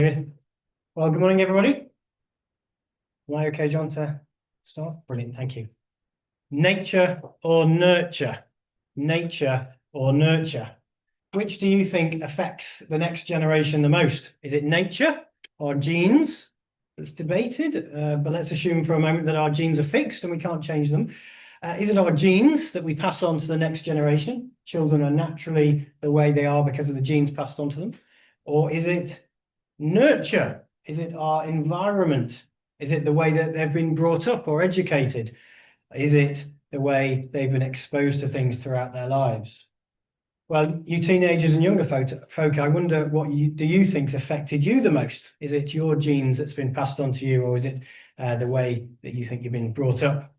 Good. Well, good morning, everybody. Am I okay, John, to start? Brilliant, thank you. Nature or nurture? Nature or nurture? Which do you think affects the next generation the most? Is it nature or genes? It's debated, but let's assume for a moment that our genes are fixed and we can't change them. Is it our genes that we pass on to the next generation? Children are naturally the way they are because of the genes passed on to them. Or is it nurture? Is it our environment? Is it the way that they've been brought up or educated? Is it the way they've been exposed to things throughout their lives? Well, you teenagers and younger folk, I wonder what do you think's affected you the most? Is it your genes that's been passed on to you, or is it the way that you think you've been brought up?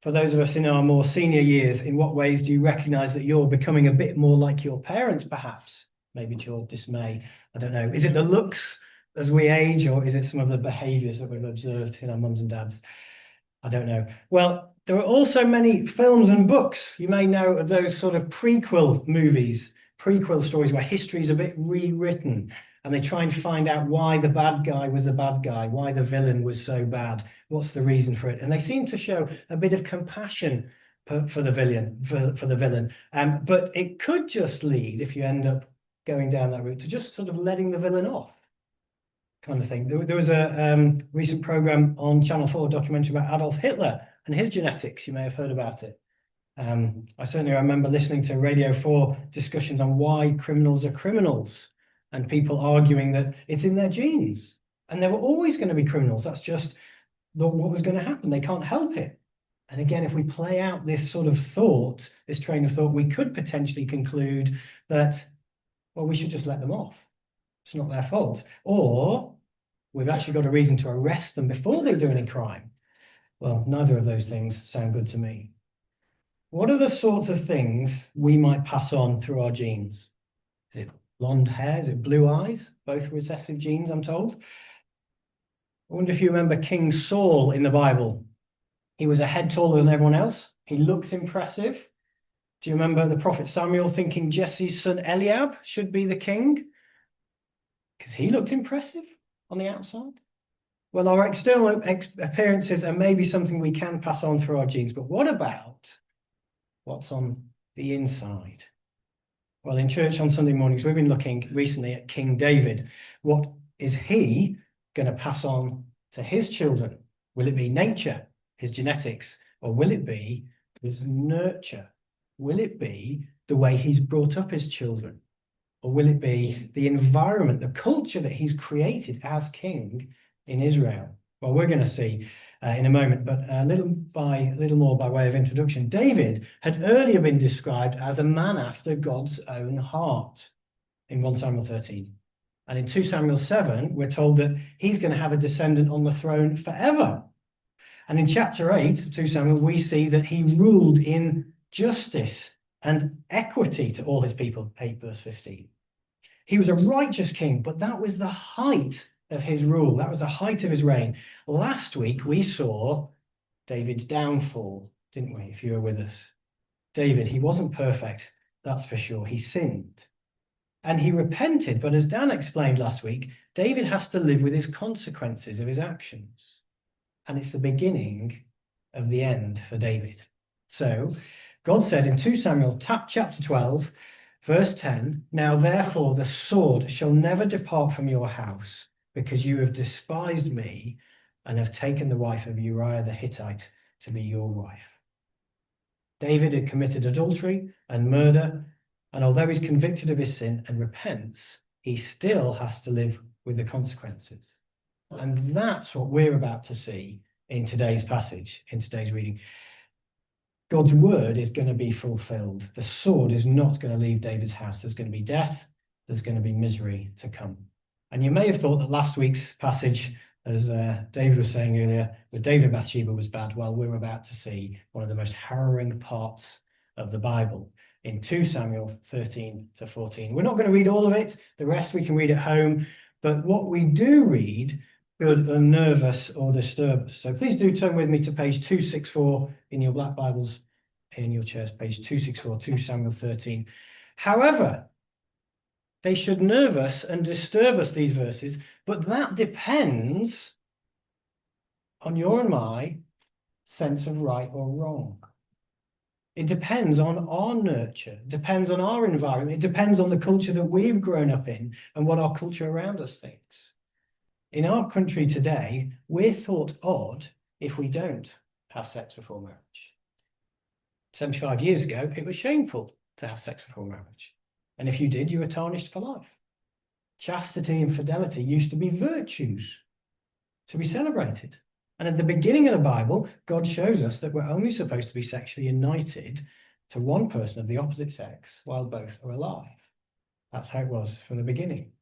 For those of us in our more senior years, in what ways do you recognize that you're becoming a bit more like your parents, perhaps? Maybe to your dismay. I don't know. Is it the looks as we age, or is it some of the behaviors that we've observed in our mums and dads? I don't know. Well, there are also many films and books. You may know of those sort of prequel movies, prequel stories where history is a bit rewritten and they try and find out why the bad guy was a bad guy, why the villain was so bad, what's the reason for it. And they seem to show a bit of compassion for the villain, for the villain. But it could just lead, if you end up going down that route, to just sort of letting the villain off. Kind of thing. There was a recent program on Channel 4 documentary about Adolf Hitler and his genetics. You may have heard about it. I certainly remember listening to Radio 4 discussions on why criminals are criminals and people arguing that it's in their genes and they were always going to be criminals. That's just what was going to happen. They can't help it. And again, if we play out this sort of thought, this train of thought, we could potentially conclude that, well, we should just let them off. It's not their fault. Or we've actually got a reason to arrest them before they do any crime. Well, neither of those things sound good to me. What are the sorts of things we might pass on through our genes? Is it blonde hair? Is it blue eyes? Both recessive genes, I'm told. I wonder if you remember King Saul in the Bible. He was a head taller than everyone else. He looked impressive. Do you remember the prophet Samuel thinking Jesse's son Eliab should be the king? Because he looked impressive on the outside. Well, our external appearances are maybe something we can pass on through our genes, but what about what's on the inside? Well, in church on Sunday mornings, we've been looking recently at King David. What is he going to pass on to his children? Will it be nature, his genetics, or will it be his nurture? Will it be the way he's brought up his children? Or will it be the environment, the culture that he's created as king in Israel? Well, we're going to see in a moment, but a little more by way of introduction. David had earlier been described as a man after God's own heart in 1 Samuel 13. And in 2 Samuel 7, we're told that he's going to have a descendant on the throne forever. And in chapter 8 of 2 Samuel, we see that he ruled in justice and equity to all his people, 8 verse 15. He was a righteous king, but that was the height of his rule. That was the height of his reign. Last week, we saw David's downfall, didn't we, if you were with us? David, he wasn't perfect, that's for sure. He sinned. And he repented, but as Dan explained last week, David has to live with his consequences of his actions. And it's the beginning of the end for David. So God said in 2 Samuel chapter 12, verse 10, now therefore the sword shall never depart from your house, because you have despised me and have taken the wife of Uriah the Hittite to be your wife. David had committed adultery and murder, and although he's convicted of his sin and repents, he still has to live with the consequences. And that's what we're about to see in today's passage, in today's reading. God's word is going to be fulfilled. The sword is not going to leave David's house. There's going to be death. There's going to be misery to come. And you may have thought that last week's passage, as David was saying earlier, with David and Bathsheba was bad. Well, we're about to see one of the most harrowing parts of the Bible in 2 Samuel 13 to 14. We're not going to read all of it. The rest we can read at home. But what we do read could unnerve us or disturb us. So please do turn with me to page 264 in your black Bibles, in your chairs, page 264, 2 Samuel 13. However, They should nerve us and disturb us, these verses, but that depends on your and my sense of right or wrong. It depends on our nurture, it depends on our environment, it depends on the culture that we've grown up in and what our culture around us thinks. In our country today, we're thought odd if we don't have sex before marriage. 75 years ago, it was shameful to have sex before marriage. And if you did, you were tarnished for life. Chastity and fidelity used to be virtues to be celebrated. And at the beginning of the Bible, God shows us that we're only supposed to be sexually united to one person of the opposite sex while both are alive. That's how it was from the beginning.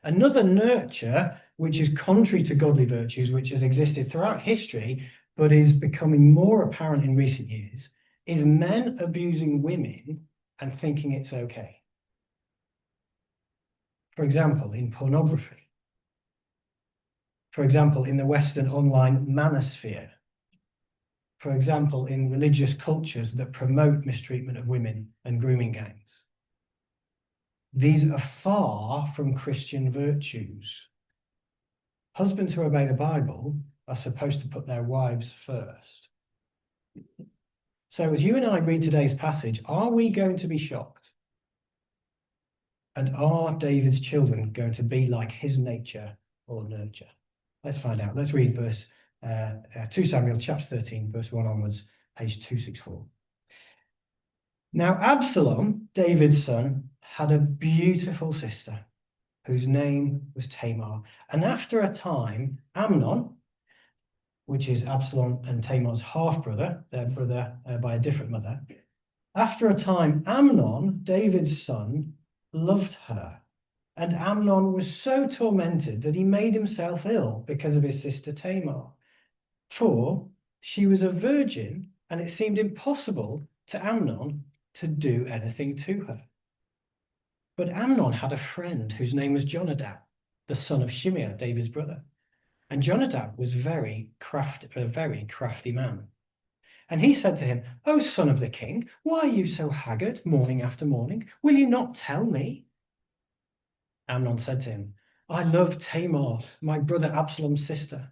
Another nurture, which is contrary to godly virtues, which has existed throughout history, but is becoming more apparent in recent years, is men abusing women and thinking it's okay. For example, in pornography. For example, in the Western online manosphere. For example, in religious cultures that promote mistreatment of women and grooming gangs. These are far from Christian virtues. Husbands who obey the Bible are supposed to put their wives first. So as you and I read today's passage, are we going to be shocked? And are David's children going to be like his nature or nurture? Let's find out. Let's read 2 Samuel chapter 13, verse 1 onwards, page 264. Now Absalom, David's son, had a beautiful sister whose name was Tamar. And after a time, Amnon, which is Absalom and Tamar's half-brother, their brother by a different mother. After a time, Amnon, David's son, loved her. And Amnon was so tormented that he made himself ill because of his sister Tamar. For she was a virgin, and it seemed impossible to Amnon to do anything to her. But Amnon had a friend whose name was Jonadab, the son of Shimeah, David's brother. And Jonadab was a very crafty man. And he said to him, "O son of the king, why are you so haggard morning after morning? Will you not tell me?" Amnon said to him, "I love Tamar, my brother Absalom's sister."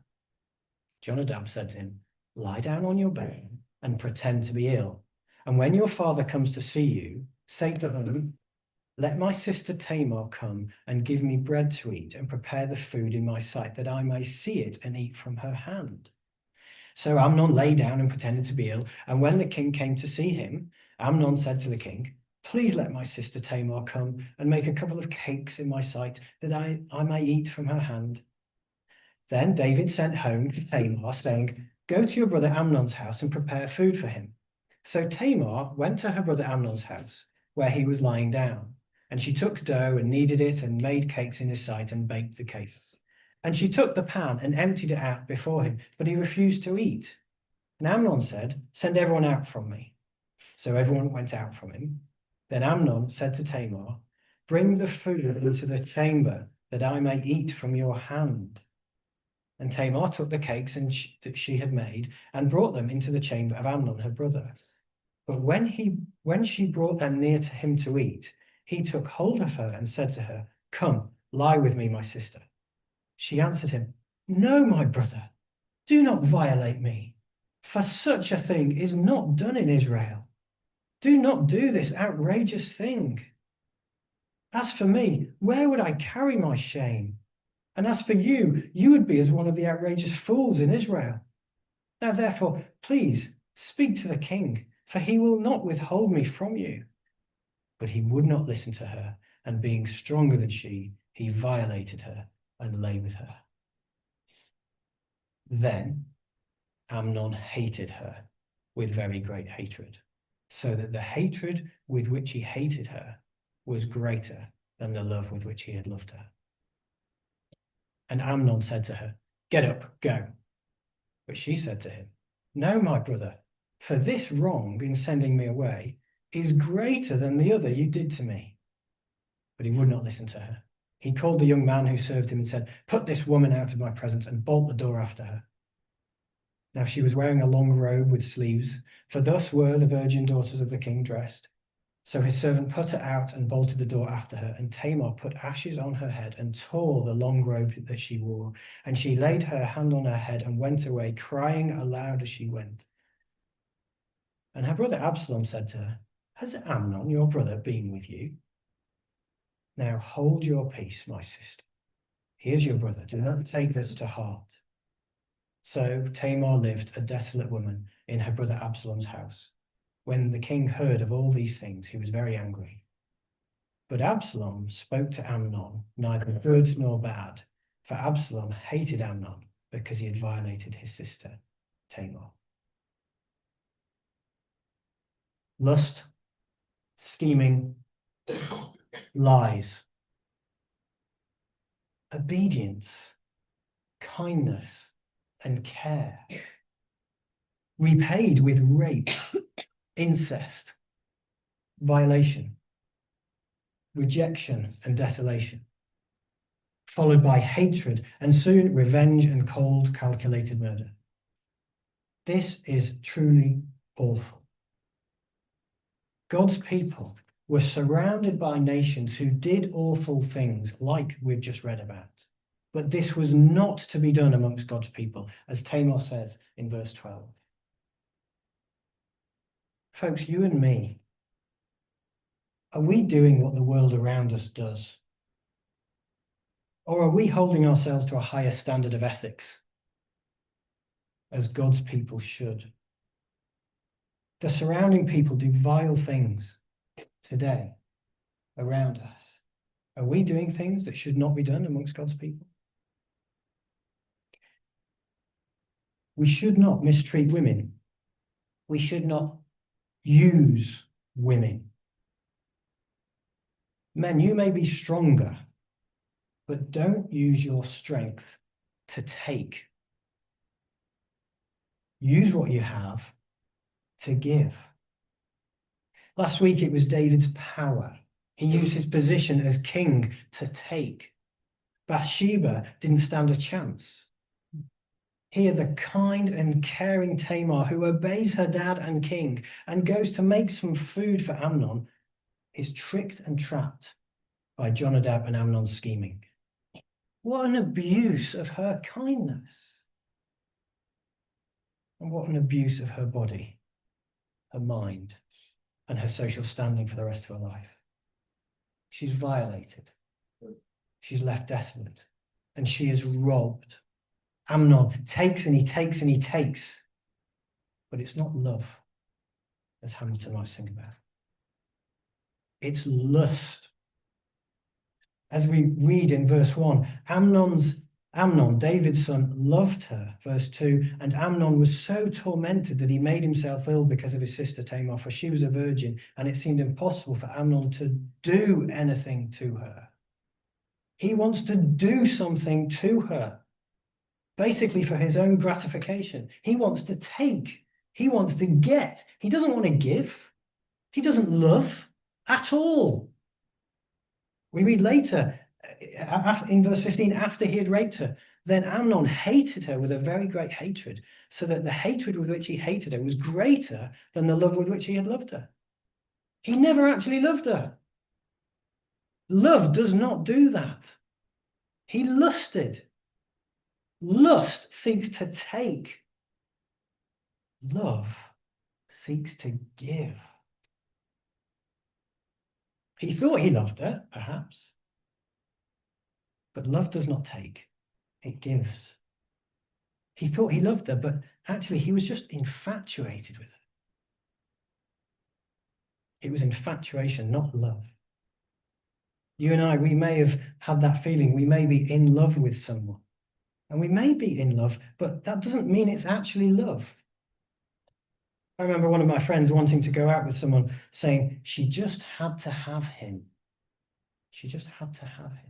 Jonadab said to him, "Lie down on your bed and pretend to be ill. And when your father comes to see you, say to him, 'Let my sister Tamar come and give me bread to eat and prepare the food in my sight, that I may see it and eat from her hand.'" So Amnon lay down and pretended to be ill. And when the king came to see him, Amnon said to the king, "Please let my sister Tamar come and make a couple of cakes in my sight, that I may eat from her hand." Then David sent home to Tamar, saying, "Go to your brother Amnon's house and prepare food for him." So Tamar went to her brother Amnon's house, where he was lying down. And she took dough and kneaded it and made cakes in his sight and baked the cakes. And she took the pan and emptied it out before him, but he refused to eat. And Amnon said, "Send everyone out from me." So everyone went out from him. Then Amnon said to Tamar, "Bring the food into the chamber, that I may eat from your hand." And Tamar took the cakes that she had made and brought them into the chamber of Amnon, her brother. But when she brought them near to him to eat, he took hold of her and said to her, "Come, lie with me, my sister." She answered him, "No, my brother, do not violate me, for such a thing is not done in Israel. Do not do this outrageous thing. As for me, where would I carry my shame? And as for you, you would be as one of the outrageous fools in Israel. Now, therefore, please speak to the king, for he will not withhold me from you." But he would not listen to her, and being stronger than she, he violated her and lay with her. Then Amnon hated her with very great hatred, so that the hatred with which he hated her was greater than the love with which he had loved her. And Amnon said to her, "Get up, go." But she said to him, "No, my brother, for this wrong in sending me away is greater than the other you did to me." But he would not listen to her. He called the young man who served him and said, "Put this woman out of my presence and bolt the door after her." Now she was wearing a long robe with sleeves, for thus were the virgin daughters of the king dressed. So his servant put her out and bolted the door after her, and Tamar put ashes on her head and tore the long robe that she wore. And she laid her hand on her head and went away, crying aloud as she went. And her brother Absalom said to her, "Has Amnon, your brother, been with you? Now hold your peace, my sister. He is your brother. Do not take this to heart." So Tamar lived a desolate woman in her brother Absalom's house. When the king heard of all these things, he was very angry. But Absalom spoke to Amnon, neither good nor bad, for Absalom hated Amnon because he had violated his sister Tamar. Lust, scheming, lies, obedience, kindness, and care, repaid with rape, incest, violation, rejection, and desolation, followed by hatred, and soon revenge and cold, calculated murder. This is truly awful. God's people were surrounded by nations who did awful things like we've just read about. But this was not to be done amongst God's people, as Tamar says in verse 12. Folks, you and me, are we doing what the world around us does? Or are we holding ourselves to a higher standard of ethics, as God's people should? The surrounding people do vile things today around us. Are we doing things that should not be done amongst God's people? We should not mistreat women. We should not use women. Men, you may be stronger, but don't use your strength to take. Use what you have to give. Last week it was David's power. He used his position as king to take. Bathsheba didn't stand a chance. Here, the kind and caring Tamar, who obeys her dad and king and goes to make some food for Amnon, is tricked and trapped by Jonadab and Amnon's scheming. What an abuse of her kindness. And what an abuse of her body, her mind, and her social standing for the rest of her life. She's violated. She's left desolate. And she is robbed. Amnon takes and he takes and he takes. But it's not love, as Hamilton might sing about. It's lust. As we read in verse 1, Amnon, David's son, loved her, verse 2, and Amnon was so tormented that he made himself ill because of his sister Tamar, for she was a virgin, and it seemed impossible for Amnon to do anything to her. He wants to do something to her, basically for his own gratification. He wants to take. He wants to get. He doesn't want to give. He doesn't love at all. We read later in verse 15, after he had raped her, then Amnon hated her with a very great hatred, so that the hatred with which he hated her was greater than the love with which he had loved her. He never actually loved her. Love does not do that. He lusted. Lust seeks to take. Love seeks to give. He thought he loved her, perhaps. But love does not take, it gives. He thought he loved her, but actually he was just infatuated with her. It was infatuation, not love. You and I, we may have had that feeling. We may be in love with someone. And we may be in love, but that doesn't mean it's actually love. I remember one of my friends wanting to go out with someone saying she just had to have him. She just had to have him.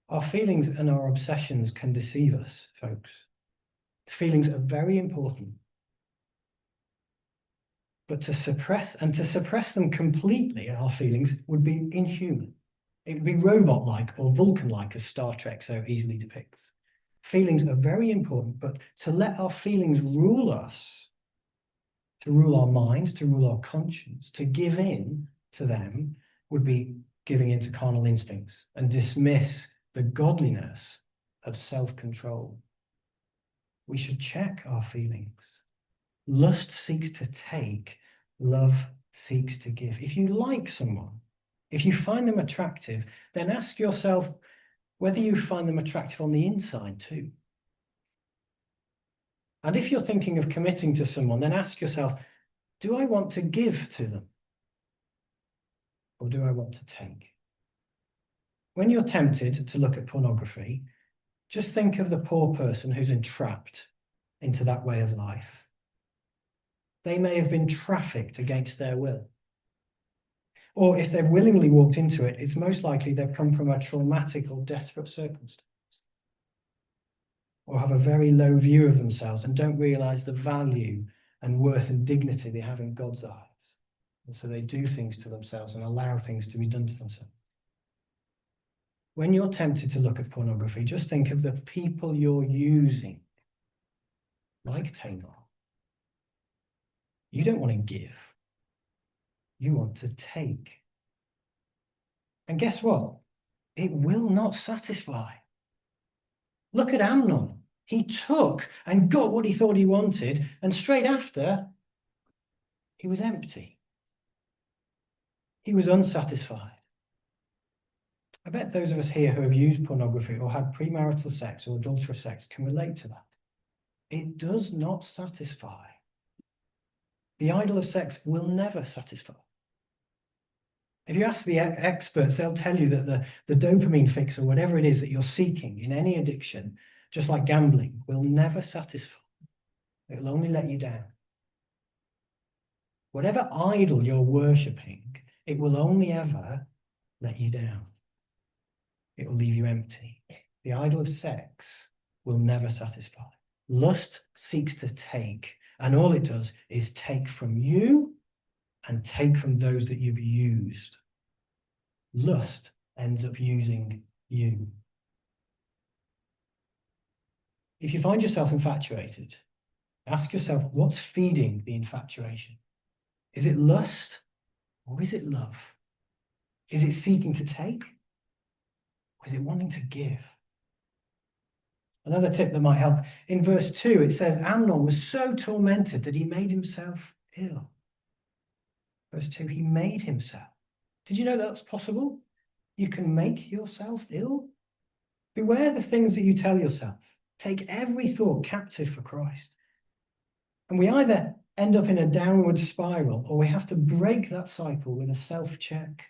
Our feelings and our obsessions can deceive us, folks. Feelings are very important. But to suppress them completely, our feelings, would be inhuman. It would be robot-like or Vulcan-like, as Star Trek so easily depicts. Feelings are very important, but to let our feelings rule us, to rule our mind, to rule our conscience, to give in to them would be giving in to carnal instincts and dismiss the godliness of self-control. We should check our feelings. Lust seeks to take, love seeks to give. If you like someone, if you find them attractive, then ask yourself whether you find them attractive on the inside too. And if you're thinking of committing to someone, then ask yourself, do I want to give to them? Or do I want to take? When you're tempted to look at pornography, just think of the poor person who's entrapped into that way of life. They may have been trafficked against their will. Or if they've willingly walked into it, it's most likely they've come from a traumatic or desperate circumstance. Or have a very low view of themselves and don't realize the value and worth and dignity they have in God's eyes. And so they do things to themselves and allow things to be done to themselves. When you're tempted to look at pornography, just think of the people you're using, like Tamar. You don't want to give. You want to take. And guess what? It will not satisfy. Look at Amnon. He took and got what he thought he wanted, and straight after, he was empty. He was unsatisfied. I bet those of us here who have used pornography or had premarital sex or adulterous sex can relate to that. It does not satisfy. The idol of sex will never satisfy. If you ask the experts, they'll tell you that the dopamine fix or whatever it is that you're seeking in any addiction, just like gambling, will never satisfy. It will only let you down. Whatever idol you're worshipping, it will only ever let you down. It will leave you empty. The idol of sex will never satisfy. Lust seeks to take, and all it does is take from you and take from those that you've used. Lust ends up using you. If you find yourself infatuated, ask yourself, what's feeding the infatuation? Is it lust or is it love? Is it seeking to take or is it wanting to give? Another tip that might help, in verse 2, it says Amnon was so tormented that he made himself ill. Verse 2, he made himself. Did you know that's possible? You can make yourself ill. Beware the things that you tell yourself. Take every thought captive for Christ. And we either end up in a downward spiral or we have to break that cycle with a self-check.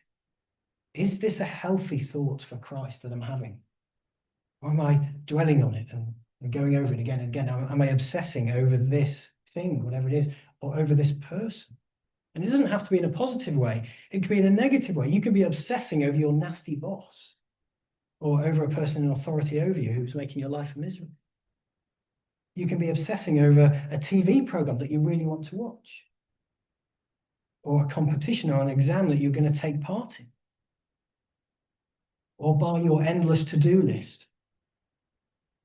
Is this a healthy thought for Christ that I'm having? Or am I dwelling on it and going over it again and again? Am I obsessing over this thing, whatever it is, or over this person? And it doesn't have to be in a positive way. It could be in a negative way. You could be obsessing over your nasty boss or over a person in authority over you who's making your life miserable. You can be obsessing over a TV program that you really want to watch, or a competition or an exam that you're going to take part in, or by your endless to-do list.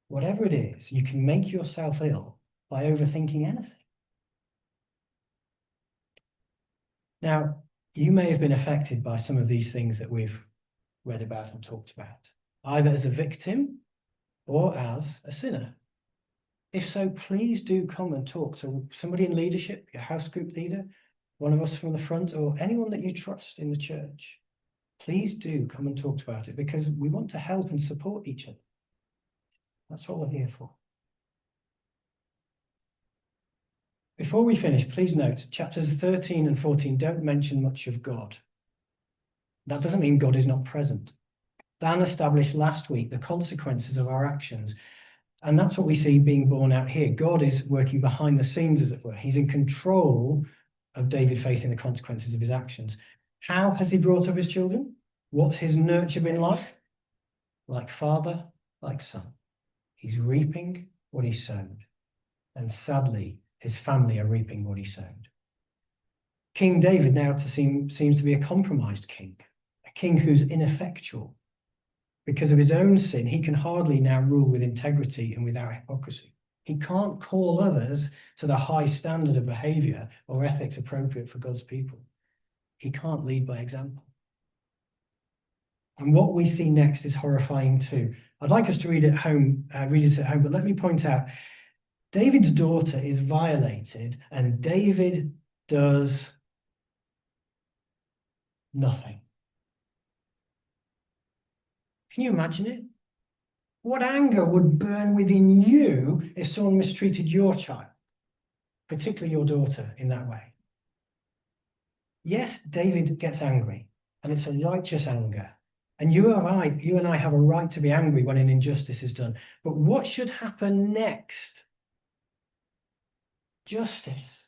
Whatever it is, you can make yourself ill by overthinking anything. Now, you may have been affected by some of these things that we've read about and talked about, either as a victim or as a sinner. If so, please do come and talk to somebody in leadership, your house group leader, one of us from the front, or anyone that you trust in the church. Please do come and talk about it because we want to help and support each other. That's what we're here for. Before we finish, please note, chapters 13 and 14 don't mention much of God. That doesn't mean God is not present. Dan established last week the consequences of our actions. And that's what we see being borne out here. God is working behind the scenes, as it were. He's in control of David facing the consequences of his actions. How has he brought up his children? What's his nurture been like? Like father, like son. He's reaping what he sowed. And sadly, his family are reaping what he sowed. King David now seems to be a compromised king, a king who's ineffectual. Because of his own sin, he can hardly now rule with integrity and without hypocrisy. He can't call others to the high standard of behavior or ethics appropriate for God's people. He can't lead by example. And what we see next is horrifying too. I'd like us to read it at home, but let me point out, David's daughter is violated and David does nothing. Can you imagine it? What anger would burn within you if someone mistreated your child, particularly your daughter, in that way? Yes, David gets angry, and it's a righteous anger. And you and I have a right to be angry when an injustice is done. But what should happen next? Justice.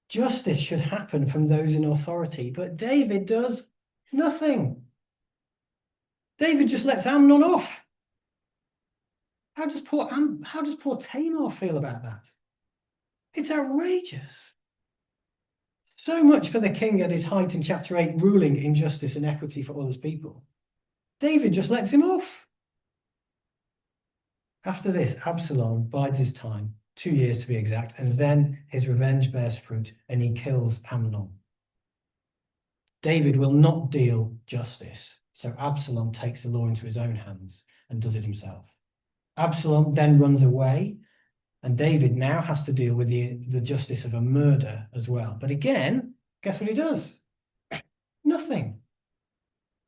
Justice should happen from those in authority, but David does nothing. David just lets Amnon off. How does poor Tamar feel about that? It's outrageous. So much for the king at his height in chapter 8, ruling in justice and equity for all his people. David just lets him off. After this, Absalom bides his time, 2 years to be exact, and then his revenge bears fruit and he kills Amnon. David will not deal justice, so Absalom takes the law into his own hands and does it himself. Absalom then runs away, and David now has to deal with the justice of a murder as well. But again, guess what he does? Nothing.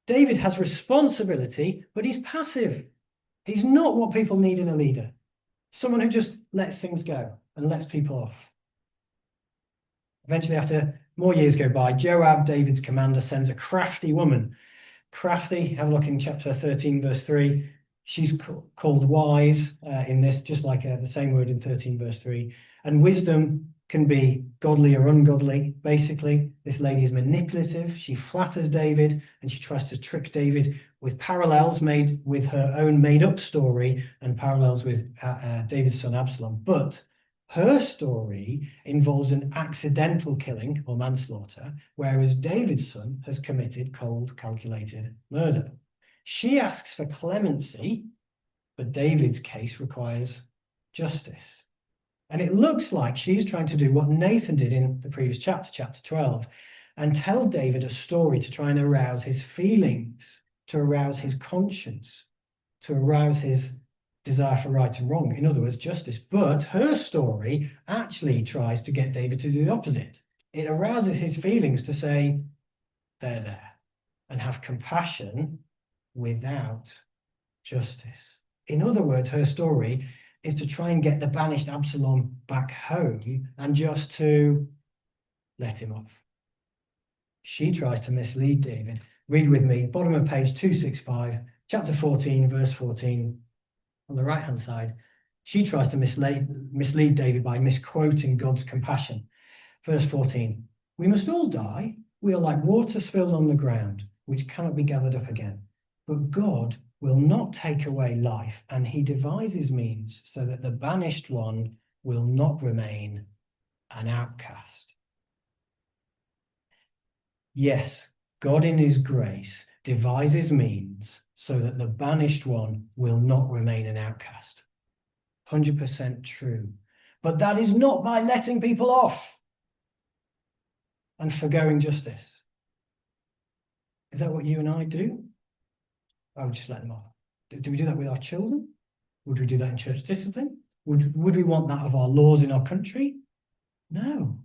David has responsibility, but he's passive. He's not what people need in a leader. Someone who just lets things go and lets people off. Eventually, after more years go by, Joab, David's commander, sends a crafty woman. Crafty, have a look in chapter 13, verse 3. She's called wise in this, just like the same word in 13, verse 3. And wisdom can be godly or ungodly. Basically, this lady is manipulative. She flatters David and she tries to trick David with parallels made with her own made-up story and parallels with David's son Absalom. But her story involves an accidental killing or manslaughter, whereas David's son has committed cold, calculated murder. She asks for clemency, but David's case requires justice. And it looks like she's trying to do what Nathan did in the previous chapter, chapter 12, and tell David a story to try and arouse his feelings, to arouse his conscience, to arouse his desire for right and wrong. In other words, justice. But her story actually tries to get David to do the opposite. It arouses his feelings to say, there, and have compassion without justice. In other words, her story is to try and get the banished Absalom back home and just to let him off. She tries to mislead David. Read with me, bottom of page 265, chapter 14, verse 14, on the right-hand side. She tries to mislead David by misquoting God's compassion. Verse 14, we must all die. We are like water spilled on the ground, which cannot be gathered up again. But God will not take away life, and he devises means so that the banished one will not remain an outcast. Yes, God in his grace devises means so that the banished one will not remain an outcast. 100% true. But that is not by letting people off and forgoing justice. Is that what you and I do? I would just let them off. Do we do that with our children? Would we do that in church discipline? Would we want that of our laws in our country? No.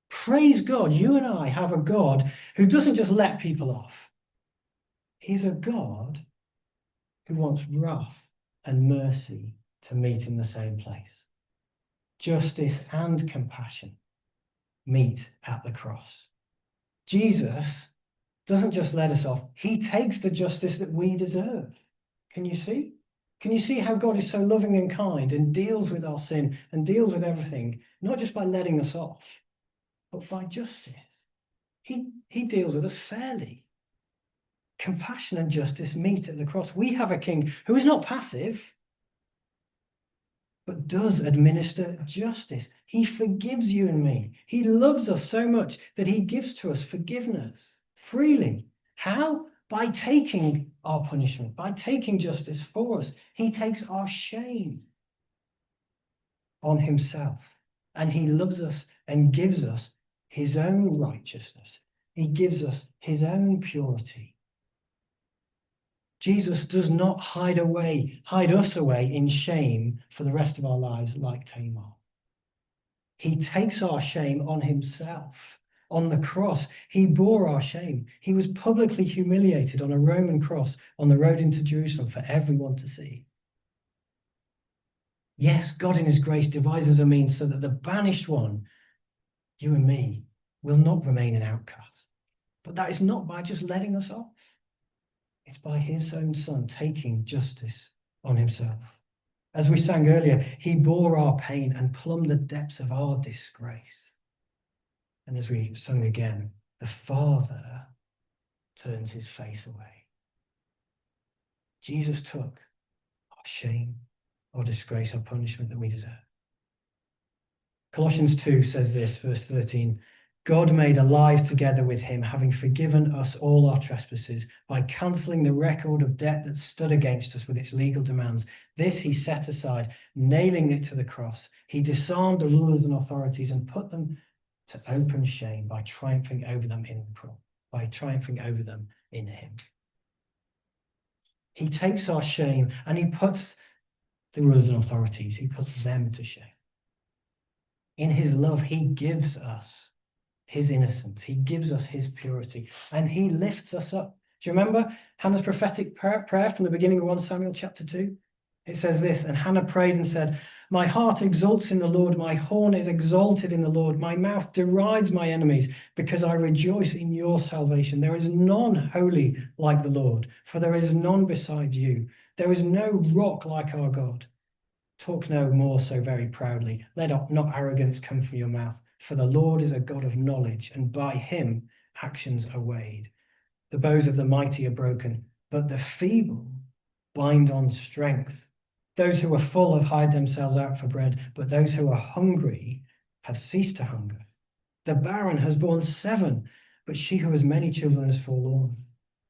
Praise God, you and I have a God who doesn't just let people off. He's a God who wants wrath and mercy to meet in the same place. Justice and compassion meet at the cross. Jesus doesn't just let us off, he takes the justice that we deserve. Can you see? Can you see how God is so loving and kind and deals with our sin and deals with everything, not just by letting us off, but by justice? He deals with us fairly. Compassion and justice meet at the cross. We have a king who is not passive, but does administer justice. He forgives you and me. He loves us so much that he gives to us forgiveness freely. How? By taking our punishment, by taking justice for us. He takes our shame. on himself. And he loves us and gives us his own righteousness. He gives us his own purity. Jesus does not hide us away in shame for the rest of our lives like Tamar. He takes our shame on himself. On the cross, he bore our shame. He was publicly humiliated on a Roman cross on the road into Jerusalem for everyone to see. Yes, God in his grace devises a means so that the banished one, you and me, will not remain an outcast. But that is not by just letting us off. It's by his own Son taking justice on himself. As we sang earlier, he bore our pain and plumbed the depths of our disgrace. And as we sung again, the Father turns his face away. Jesus took our shame, our disgrace, our punishment that we deserve. Colossians 2 says this, verse 13, God made alive together with him, having forgiven us all our trespasses by cancelling the record of debt that stood against us with its legal demands. This he set aside, nailing it to the cross. He disarmed the rulers and authorities and put them to open shame by triumphing over them in him. He takes our shame and he puts the rulers and authorities, he puts them to shame. In his love, he gives us his innocence. He gives us his purity and he lifts us up. Do you remember Hannah's prophetic prayer from the beginning of 1 Samuel chapter 2? It says this, and Hannah prayed and said, my heart exults in the Lord, my horn is exalted in the Lord, my mouth derides my enemies, because I rejoice in your salvation. There is none holy like the Lord, for there is none beside you. There is no rock like our God. Talk no more so very proudly. Let not arrogance come from your mouth, for the Lord is a God of knowledge, and by him actions are weighed. The bows of the mighty are broken, but the feeble bind on strength. Those who are full have hired themselves out for bread, but those who are hungry have ceased to hunger. The barren has borne 7, but she who has many children has forlorn.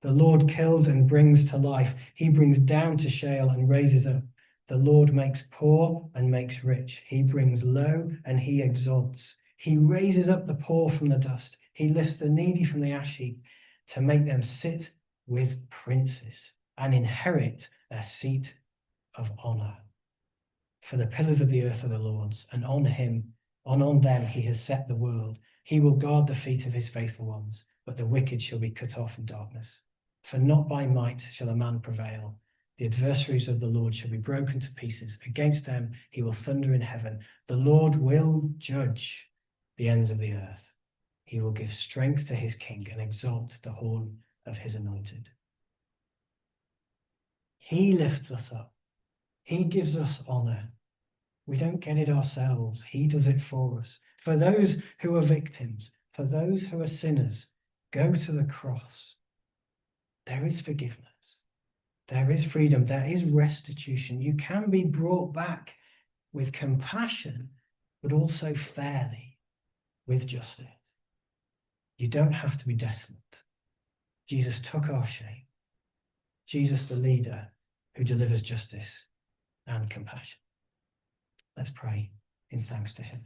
The Lord kills and brings to life. He brings down to Sheol and raises up. The Lord makes poor and makes rich. He brings low and he exalts. He raises up the poor from the dust. He lifts the needy from the ash heap to make them sit with princes and inherit a seat of honor. For the pillars of the earth are the Lord's, and on them he has set the world. He will guard the feet of his faithful ones, but the wicked shall be cut off in darkness. For not by might shall a man prevail. The adversaries of the Lord shall be broken to pieces. Against them he will thunder in heaven. The Lord will judge the ends of the earth. He will give strength to his king and exalt the horn of his anointed. He lifts us up. He gives us honor. We don't get it ourselves. He does it for us. For those who are victims, for those who are sinners, go to the cross. There is forgiveness. There is freedom. There is restitution. You can be brought back with compassion, but also fairly, with justice. You don't have to be desolate. Jesus took our shame. Jesus, the leader who delivers justice and compassion. Let's pray in thanks to him.